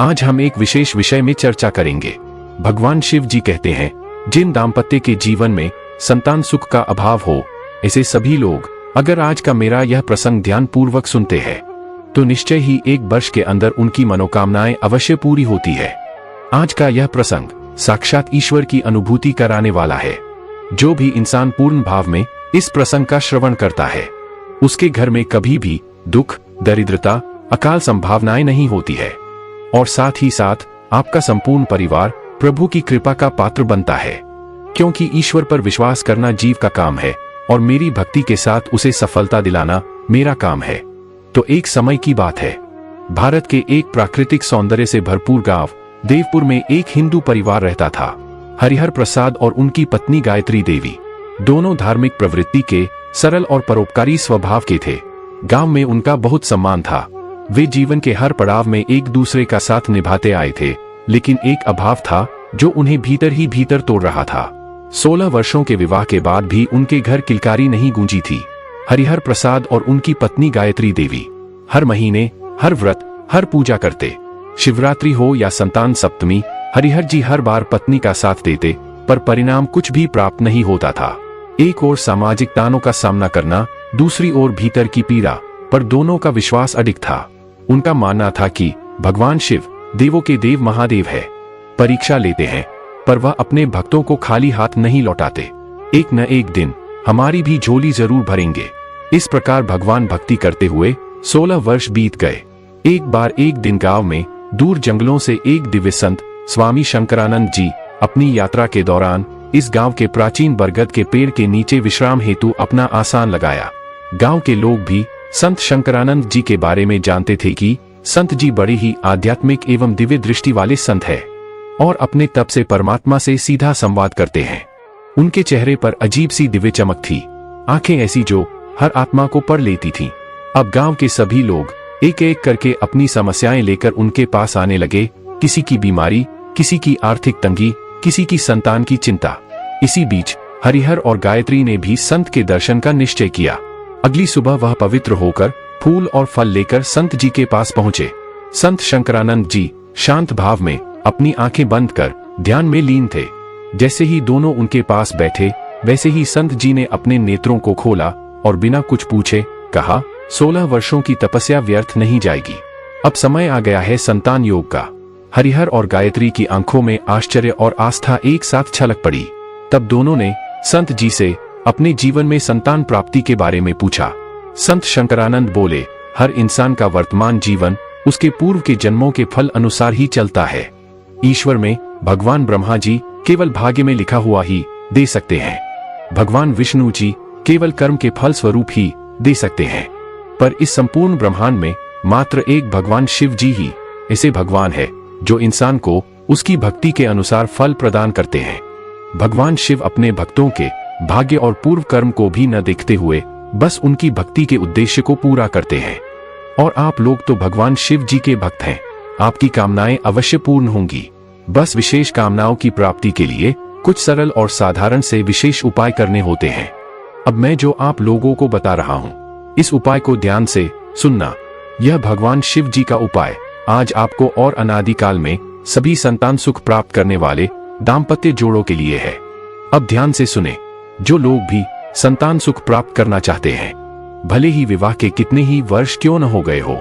आज हम एक विशेष विषय में चर्चा करेंगे। भगवान शिव जी कहते हैं, जिन दाम्पत्य के जीवन में संतान सुख का अभाव हो, ऐसे सभी लोग अगर आज का मेरा यह प्रसंग ध्यान पूर्वक सुनते हैं तो निश्चय ही एक वर्ष के अंदर उनकी मनोकामनाएं अवश्य पूरी होती है। आज का यह प्रसंग साक्षात ईश्वर की अनुभूति कराने वाला है। जो भी इंसान पूर्ण भाव में इस प्रसंग का श्रवण करता है, उसके घर में कभी भी दुख, दरिद्रता, अकाल संभावनाएं नहीं होती है और साथ ही साथ आपका संपूर्ण परिवार प्रभु की कृपा का पात्र बनता है। क्योंकि ईश्वर पर विश्वास करना जीव का काम है और मेरी भक्ति के साथ उसे सफलता दिलाना मेरा काम है। तो एक समय की बात है, भारत के एक प्राकृतिक सौंदर्य से भरपूर गांव देवपुर में एक हिंदू परिवार रहता था। हरिहर प्रसाद और उनकी पत्नी गायत्री देवी दोनों धार्मिक प्रवृत्ति के, सरल और परोपकारी स्वभाव के थे। गांव में उनका बहुत सम्मान था। वे जीवन के हर पड़ाव में एक दूसरे का साथ निभाते आए थे, लेकिन एक अभाव था जो उन्हें भीतर ही भीतर तोड़ रहा था। 16 वर्षों के विवाह के बाद भी उनके घर किलकारी नहीं गूंजी थी। हरिहर प्रसाद और उनकी पत्नी गायत्री देवी हर महीने, हर व्रत, हर पूजा करते। शिवरात्रि हो या संतान सप्तमी, हरिहर जी हर बार पत्नी का साथ देते, पर परिणाम कुछ भी प्राप्त नहीं होता था। एक ओर सामाजिक तानों का सामना करना, दूसरी ओर भीतर की पीड़ा, पर दोनों का विश्वास अडिग था। उनका मानना था कि भगवान शिव देवों के देव महादेव है, परीक्षा लेते हैं, पर वह अपने भक्तों को खाली हाथ नहीं लौटाते। एक न एक दिन हमारी भी झोली जरूर भरेंगे। इस प्रकार भगवान भक्ति करते हुए 16 वर्ष बीत गए। एक बार एक दिन गांव में दूर जंगलों से एक दिव्य संत स्वामी शंकरानंद जी अपनी यात्रा के दौरान इस गांव के प्राचीन बरगद के पेड़ के नीचे विश्राम हेतु अपना आसान लगाया। गांव के लोग भी संत शंकरानंद जी के बारे में जानते थे कि संत जी बड़े ही आध्यात्मिक एवं दिव्य दृष्टि वाले संत हैं और अपने तप से परमात्मा से सीधा संवाद करते हैं। उनके चेहरे पर अजीब सी दिव्य चमक थी, आंखें ऐसी जो हर आत्मा को पढ़ लेती थीं। अब गांव के सभी लोग एक एक करके अपनी समस्याएं लेकर उनके पास आने लगे। किसी की बीमारी, किसी की आर्थिक तंगी, किसी की संतान की चिंता। इसी बीच हरिहर और गायत्री ने भी संत के दर्शन का निश्चय किया। अगली सुबह वह पवित्र होकर फूल और फल लेकर संत जी के पास पहुंचे। संत शंकरानंद जी शांत भाव में अपनी आंखें बंद कर ध्यान में लीन थे। जैसे ही दोनों उनके पास बैठे, वैसे ही संत जी ने अपने नेत्रों को खोला और बिना कुछ पूछे कहा, 16 वर्षों की तपस्या व्यर्थ नहीं जाएगी। अब समय आ गया है संतान योग का। हरिहर और गायत्री की आंखों में आश्चर्य और आस्था एक साथ छलक पड़ी। तब दोनों ने संत जी से अपने जीवन में संतान प्राप्ति के बारे में पूछा। संत शंकरानंद बोले, हर इंसान का वर्तमान जीवन उसके पूर्व के जन्मों के फल अनुसार ही चलता है। ईश्वर में भगवान ब्रह्मा जी केवल भाग्य में लिखा हुआ ही दे सकते हैं। भगवान विष्णु जी केवल कर्म के फल स्वरूप ही दे सकते हैं। पर इस संपूर्ण ब्रह्मांड में मात्र एक भगवान शिव जी ही ऐसे भगवान है जो इंसान को उसकी भक्ति के अनुसार फल प्रदान करते हैं। भगवान शिव अपने भक्तों के भाग्य और पूर्व कर्म को भी न देखते हुए बस उनकी भक्ति के उद्देश्य को पूरा करते हैं। और आप लोग तो भगवान शिव जी के भक्त हैं, आपकी कामनाएं अवश्य पूर्ण होंगी। बस विशेष कामनाओं की प्राप्ति के लिए कुछ सरल और साधारण से विशेष उपाय करने होते हैं। अब मैं जो आप लोगों को बता रहा हूं, इस उपाय को ध्यान से सुनना। यह भगवान शिव जी का उपाय आज आपको और अनादिकाल में सभी संतान सुख प्राप्त करने वाले दाम्पत्य जोड़ों के लिए है। अब ध्यान से सुने। जो लोग भी संतान सुख प्राप्त करना चाहते हैं, भले ही विवाह के कितने ही वर्ष क्यों न हो गए हो,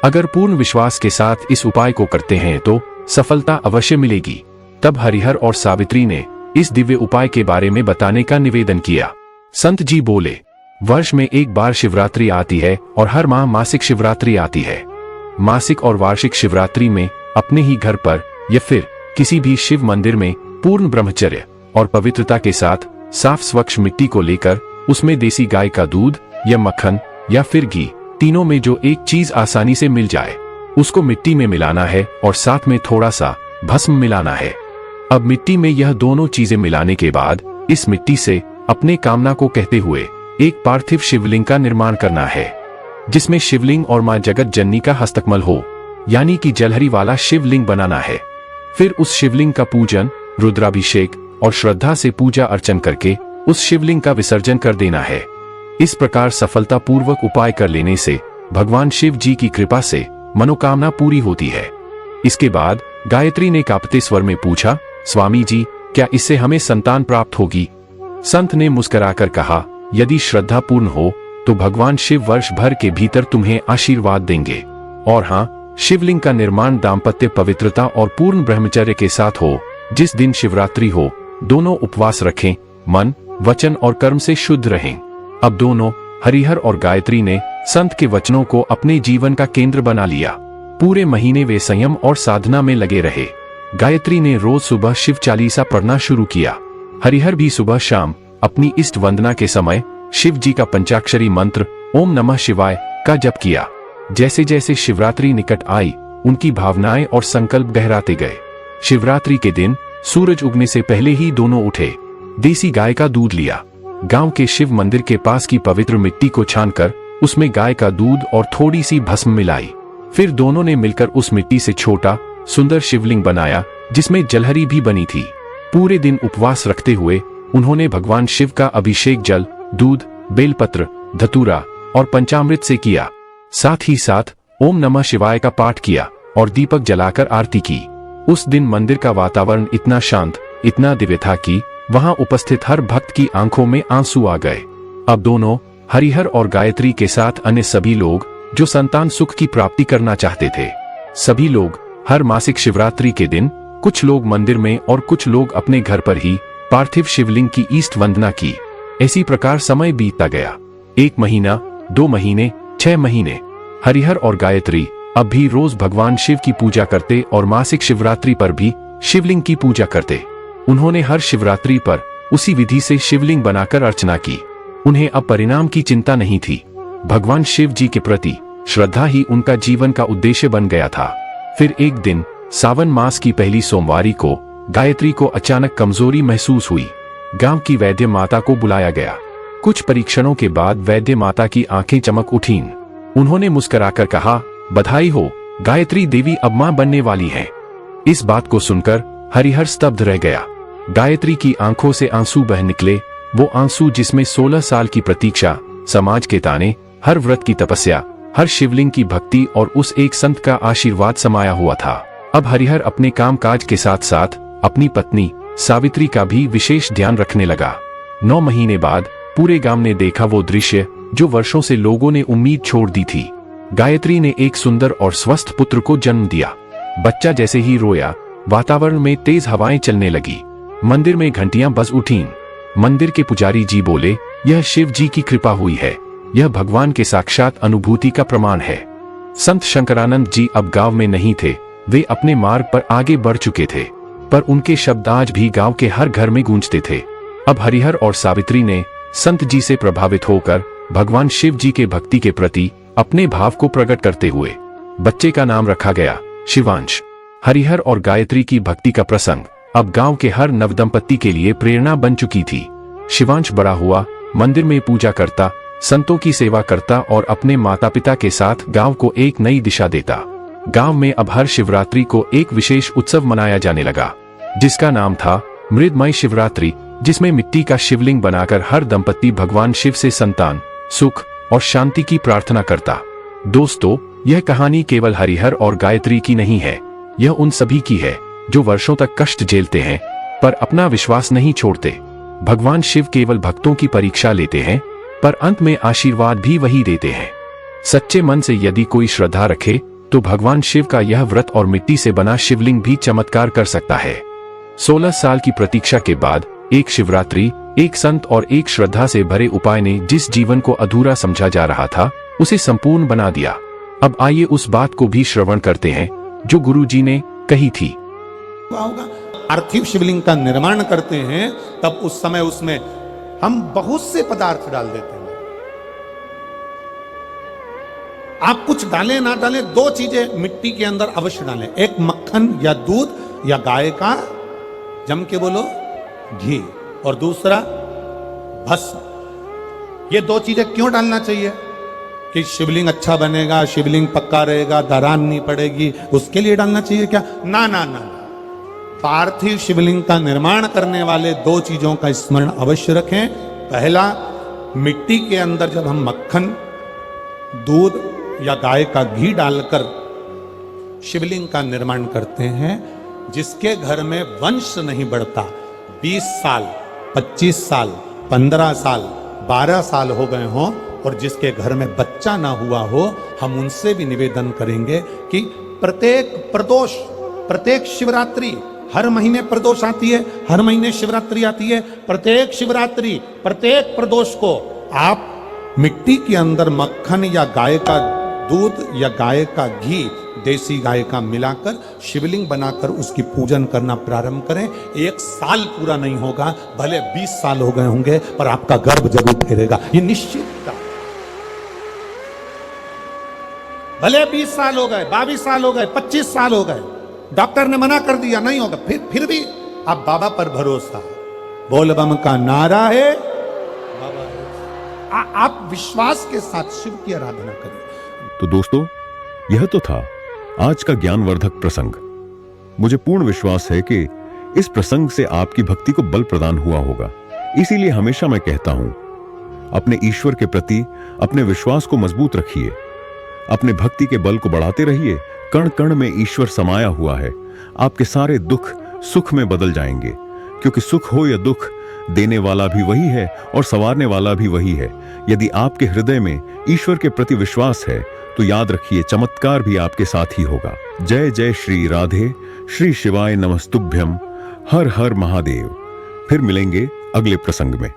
अगर पूर्ण विश्वास के साथ इस उपाय को करते हैं तो सफलता अवश्य मिलेगी। तब हरिहर और सावित्री ने इस दिव्य उपाय के बारे में बताने का निवेदन किया। संत जी बोले, वर्ष में एक बार शिवरात्रि आती है और हर माह मासिक शिवरात्रि आती है। मासिक और वार्षिक शिवरात्रि में अपने ही घर पर या फिर किसी भी शिव मंदिर में पूर्ण ब्रह्मचर्य और पवित्रता के साथ साफ स्वच्छ मिट्टी को लेकर उसमें देसी गाय का दूध या मक्खन या फिर घी, तीनों में जो एक चीज आसानी से मिल जाए, उसको मिट्टी में मिलाना है और साथ में थोड़ा सा भस्म मिलाना है। अब मिट्टी में यह दोनों चीजें मिलाने के बाद इस मिट्टी से अपने कामना को कहते हुए एक पार्थिव शिवलिंग का निर्माण करना है, जिसमें शिवलिंग और मां जगत जननी का हस्तकमल हो, यानी कि जलहरी वाला शिवलिंग बनाना है। फिर उस शिवलिंग का पूजन, रुद्राभिषेक और श्रद्धा से पूजा अर्चन करके उस शिवलिंग का विसर्जन कर देना है। इस प्रकार सफलता पूर्वक उपाय कर लेने से भगवान शिव जी की कृपा से मनोकामना पूरी होती है। इसके बाद गायत्री ने कांपते स्वर में पूछा, स्वामी जी, क्या इससे हमें संतान प्राप्त होगी? संत ने मुस्कुराकर कहा, यदि श्रद्धा पूर्ण हो तो भगवान शिव वर्ष भर के भीतर तुम्हें आशीर्वाद देंगे। और हाँ, शिवलिंग का निर्माण दाम्पत्य पवित्रता और पूर्ण ब्रह्मचर्य के साथ हो। जिस दिन शिवरात्रि हो, दोनों उपवास रखें, मन, वचन और कर्म से शुद्ध रहें। अब दोनों, हरिहर और गायत्री ने संत के वचनों को अपने जीवन का केंद्र बना लिया। पूरे महीने वे संयम और साधना में लगे रहे। गायत्री ने रोज सुबह शिव चालीसा पढ़ना शुरू किया। हरिहर भी सुबह शाम अपनी इष्ट वंदना के समय शिव जी का पंचाक्षरी मंत्र ओम नमः शिवाय का जप किया। जैसे जैसे शिवरात्रि निकट आई, उनकी भावनाएं और संकल्प गहराते गए। शिवरात्रि के दिन सूरज उगने से पहले ही दोनों उठे, देसी गाय का दूध लिया, गांव के शिव मंदिर के पास की पवित्र मिट्टी को छानकर उसमें गाय का दूध और थोड़ी सी भस्म मिलाई। फिर दोनों ने मिलकर उस मिट्टी से छोटा सुंदर शिवलिंग बनाया, जिसमें जलहरी भी बनी थी। पूरे दिन उपवास रखते हुए उन्होंने भगवान शिव का अभिषेक जल, दूध, बेलपत्र, धतूरा और पंचामृत से किया। साथ ही साथ ओम नमः शिवाय का पाठ किया और दीपक जलाकर आरती की। उस दिन मंदिर का वातावरण इतना शांत, इतना दिव्य था कि वहां उपस्थित हर भक्त की आंखों में आंसू आ गए। अब दोनों, हरिहर और गायत्री के साथ अन्य सभी लोग जो संतान सुख की प्राप्ति करना चाहते थे, सभी लोग हर मासिक शिवरात्रि के दिन कुछ लोग मंदिर में और कुछ लोग अपने घर पर ही पार्थिव शिवलिंग की ईष्ट वंदना की। इसी प्रकार समय बीतता गया। 1 महीना, 2 महीने, 6 महीने। हरिहर और गायत्री अब भी रोज भगवान शिव की पूजा करते और मासिक शिवरात्रि पर भी शिवलिंग की पूजा करते। उन्होंने हर शिवरात्रि पर उसी विधि से शिवलिंग बनाकर अर्चना की। उन्हें अब परिणाम की चिंता नहीं थी। भगवान शिव जी के प्रति श्रद्धा ही उनका जीवन का उद्देश्य बन गया था। फिर एक दिन सावन मास की पहली सोमवारी को गायत्री को अचानक कमजोरी महसूस हुई। गांव की वैद्य माता को बुलाया गया। कुछ परीक्षणों के बाद वैद्य माता की आंखें चमक उठीं। उन्होंने मुस्कुराकर कहा, बधाई हो, गायत्री देवी अब मां बनने वाली हैं। इस बात को सुनकर हरिहर स्तब्ध रह गया। गायत्री की आंखों से आंसू बह निकले, वो आंसू जिसमें 16 साल की प्रतीक्षा, समाज के ताने, हर व्रत की तपस्या, हर शिवलिंग की भक्ति और उस एक संत का आशीर्वाद समाया हुआ था। अब हरिहर अपने कामकाज के साथ साथ अपनी पत्नी सावित्री का भी विशेष ध्यान रखने लगा। 9 महीने बाद पूरे गांव ने देखा वो दृश्य जो वर्षों से लोगों ने उम्मीद छोड़ दी थी। गायत्री ने एक सुंदर और स्वस्थ पुत्र को जन्म दिया। बच्चा जैसे ही रोया, वातावरण में तेज हवाएं चलने लगी। मंदिर में घंटियां बज उठीं। मंदिर के पुजारी जी बोले, यह शिव जी की कृपा हुई है, यह भगवान के साक्षात अनुभूति का प्रमाण है। संत शंकरानंद जी अब गांव में नहीं थे। वे अपने मार्ग पर आगे बढ़ चुके थे, पर उनके शब्द आज भी गांव के हर घर में गूंजते थे। अब हरिहर और सावित्री ने संत जी से प्रभावित होकर भगवान शिव जी के भक्ति के प्रति अपने भाव को प्रकट करते हुए बच्चे का नाम रखा गया शिवांश। हरिहर और गायत्री की भक्ति का प्रसंग अब गांव के हर नवदंपति के लिए प्रेरणा बन चुकी थी। शिवांश बड़ा हुआ, मंदिर में पूजा करता, संतों की सेवा करता और अपने माता पिता के साथ गांव को एक नई दिशा देता। गांव में अब हर शिवरात्रि को एक विशेष उत्सव मनाया जाने लगा, जिसका नाम था मृदमय शिवरात्रि, जिसमें मिट्टी का शिवलिंग बनाकर हर दंपति भगवान शिव से संतान, सुख और शांति की प्रार्थना करता। दोस्तों, यह कहानी केवल हरिहर और गायत्री की नहीं है, यह उन सभी की है जो वर्षों तक कष्ट झेलते हैं पर अपना विश्वास नहीं छोड़ते। भगवान शिव केवल भक्तों की परीक्षा लेते हैं, पर अंत में आशीर्वाद भी वही देते हैं। सच्चे मन से यदि कोई श्रद्धा रखे तो भगवान शिव का यह व्रत और मिट्टी से बना शिवलिंग भी चमत्कार कर सकता है। 16 साल की प्रतीक्षा के बाद एक शिवरात्रि, एक संत और एक श्रद्धा से भरे उपाय ने जिस जीवन को अधूरा समझा जा रहा था, उसे संपूर्ण बना दिया। अब आइए उस बात को भी श्रवण करते हैं जो गुरु जी ने कही थी। पार्थिव शिवलिंग का निर्माण करते हैं, तब उस समय उसमें हम बहुत से पदार्थ डाल देते हैं। आप कुछ डालें ना डालें, 2 चीजें मिट्टी के अंदर अवश्य डालें। एक मक्खन या दूध या गाय का, जम के बोलो, घी, और दूसरा भस्म। ये 2 चीजें क्यों डालना चाहिए? कि शिवलिंग अच्छा बनेगा, शिवलिंग पक्का रहेगा, धरान नहीं पड़ेगी, उसके लिए डालना चाहिए क्या? ना ना ना। पार्थिव शिवलिंग का निर्माण करने वाले 2 चीजों का स्मरण अवश्य रखें। पहला, मिट्टी के अंदर जब हम मक्खन, दूध या गाय का घी डालकर शिवलिंग का निर्माण करते हैं। जिसके घर में वंश नहीं बढ़ता, 20 साल 25 साल 15 साल 12 साल हो गए हों और जिसके घर में बच्चा ना हुआ हो, हम उनसे भी निवेदन करेंगे कि प्रत्येक प्रदोष, प्रत्येक शिवरात्रि, हर महीने प्रदोष आती है, हर महीने शिवरात्रि आती है, प्रत्येक शिवरात्रि प्रत्येक प्रदोष को आप मिट्टी के अंदर मक्खन या गाय का दूध या गाय का घी, देसी गाय का मिलाकर शिवलिंग बनाकर उसकी पूजन करना प्रारंभ करें। 1 साल पूरा नहीं होगा, भले 20 साल हो गए होंगे, पर आपका गर्भ जरूर फेरेगा, ये निश्चित था। भले 20 साल हो गए, 22 साल हो गए, 25 साल हो गए, डॉक्टर ने मना कर दिया नहीं होगा, फिर भी आप बाबा पर भरोसा, बोल बम का नारा है, बाबा है। आप विश्वास के साथ शिव की आराधना करें। तो दोस्तों, यह तो था आज का ज्ञानवर्धक प्रसंग। मुझे पूर्ण विश्वास है कि इस प्रसंग से आपकी भक्ति को बल प्रदान हुआ होगा। इसीलिए हमेशा मैं कहता हूं, अपने ईश्वर के प्रति अपने विश्वास को मजबूत रखिए, अपने भक्ति के बल को बढ़ाते रहिए। कण कण में ईश्वर समाया हुआ है। आपके सारे दुख सुख में बदल जाएंगे, क्योंकि सुख हो या दुख, देने वाला भी वही है और संवारने वाला भी वही है। यदि आपके हृदय में ईश्वर के प्रति विश्वास है तो याद रखिए, चमत्कार भी आपके साथ ही होगा। जय जय श्री राधे, श्री शिवाय नमस्तुभ्यम, हर हर महादेव। फिर मिलेंगे अगले प्रसंग में।